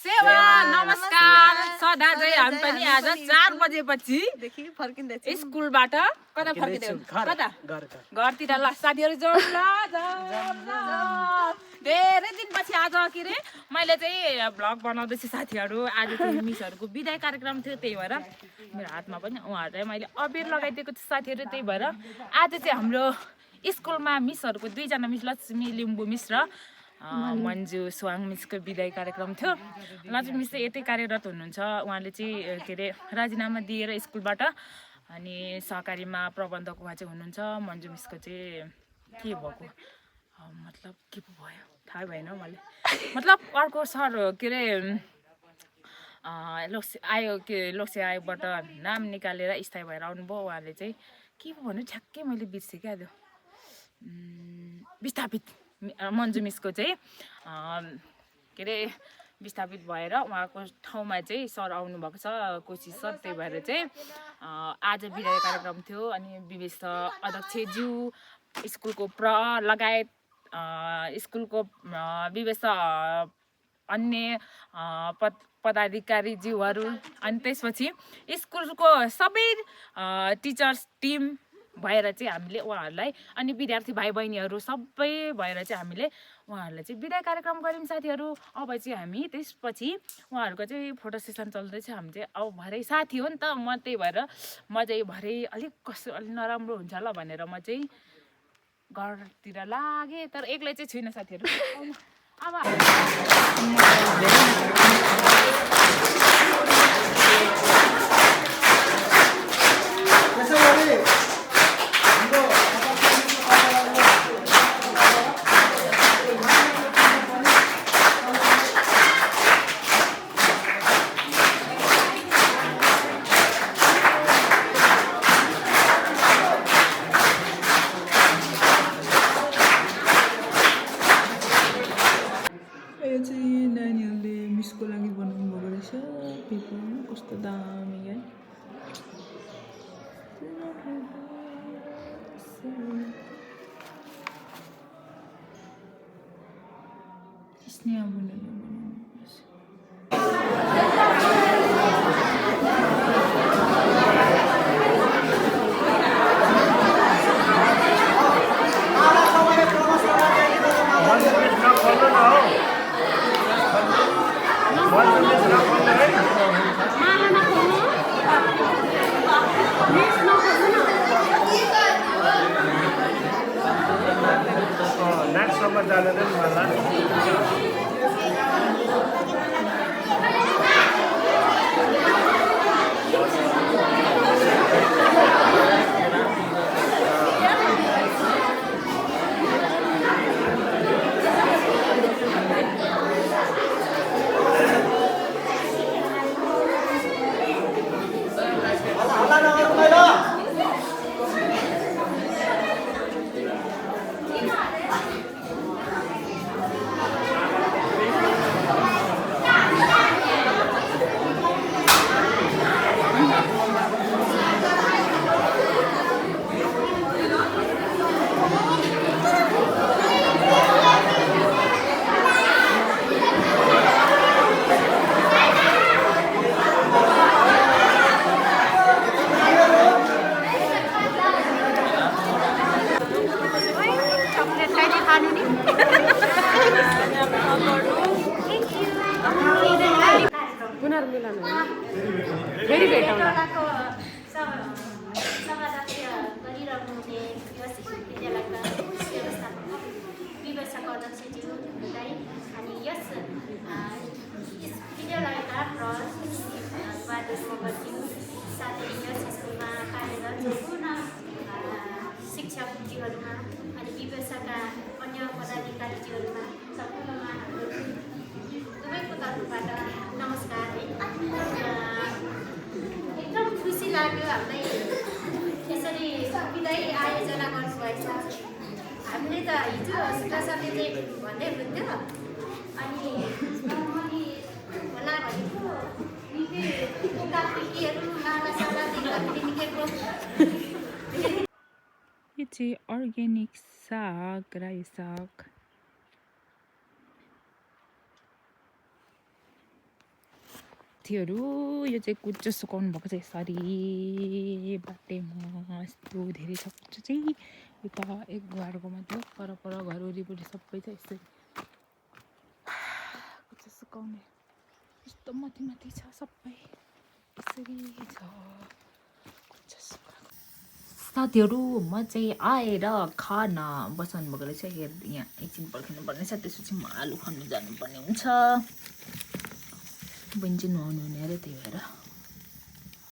सेवा नमस्कार सदा चाहिँ हामी पनि आज 4 बजेपछि स्कुलबाट कता फर्किँदै कता घरतिर ल साथीहरु जोड ल धेरै दिनपछि आज के रे मैले चाहिँ भ्लग बनाउँदैछु साथीहरु आज चाहिँ मिसहरुको बिदाई कार्यक्रम थियो त्यही भएर मेरो हातमा पनि उहाँहरुलाई मैले अबिर लगाइदिएको छु साथीहरु त्यही भएर आज चाहिँ हाम्रो स्कुलमा मिसहरुको दुई जना मिस लक्ष्मी लिम्बु मिस र मन्जु स्वाङ मिसको बिदाई कार्यक्रम थियो। लक्ष्मी मिस चाहिँ यतै कार्यरत हुनुहुन्छ। उहाँले चाहिँ के रे राजीनामा दिएर स्कुलबाट अनि सहकारीमा प्रबन्धक उहाँ चाहिँ हुनुहुन्छ। मन्जु मिसको चाहिँ के भएको मतलब के भयो थाहा भएन मलाई मतलब अर्को सर के रे लोकसे आयोगबाट नाम निकालेर स्थायी भएर आउनुभयो। उहाँले चाहिँ के भन्नु ठ्याक्कै मैले बिर्सेँ क्या त्यो विस्थापित मन्जु मिसको चाहिँ के रे विस्थापित भएर उहाँको ठाउँमा चाहिँ सर आउनुभएको छ कोशी सर। त्यही भएर चाहिँ आज बिदाई कार्यक्रम थियो अनि विवेश अध्यक्षज्यू स्कुलको लगायत स्कुलको विवेश अन्य पदाधिकारीज्यूहरू अनि त्यसपछि स्कुलको सबै टिचर्स टिम भएर चाहिँ हामीले उहाँहरूलाई अनि विद्यार्थी भाइ बहिनीहरू सबै भएर चाहिँ हामीले उहाँहरूलाई चाहिँ बिदाई कार्यक्रम गऱ्यौँ साथीहरू। अब चाहिँ हामी त्यसपछि उहाँहरूको चाहिँ फोटो सेसन चल्दैछ। हामी चाहिँ अब भरे साथी हो नि त म त्यही भएर म चाहिँ भरे अलिक नराम्रो हुन्छ ल भनेर म चाहिँ घरतिर लागेँ तर एक्लै चाहिँ छुइनँ साथीहरू। अब कस्तो दामी है स्नेहा बनाउनु फेरि भेटौँला। अनि यस विद्यालयका साथै यस स्कुलमा कार्यरत पूर्ण शिक्षकज्यूहरूमा अनि विवेशका अन्य पदाधिकारीज्यूहरूमा सम्पूर्णमा दुवैको तर्फबाट नमस्कार है। एकदम खुसी लाग्यो हामीलाई यसरी बिदाई आयोजना गर्नुभएछ। हामीले त हिजो सुकासाले चाहिँ भन्दै हुन्थ्यो अनि होला भनेको यो चाहिँ अर्ग्यानिक साग रायो साग साथीहरू यो चाहिँ कुच्चो सुकाउनु भएको छ यसरी बाटेमा यस्तो धेरै छ कुच्चो चाहिँ यता एक घरको मतलब पर घर वरिपरि सबै छ यसरी कुच्चो सुकाउने यस्तो माथि छ सबै यसरी छ कुच्चो सुकाएको साथीहरू म चाहिँ आएर खाना बसाउनु भएको रहेछ यहाँ एकछिन पर्खिनु पर्ने छ त्यसपछि म आलु खानु जानुपर्ने हुन्छ बहिनी चाहिँ नुहाउनु हुने अरे त्यही भएर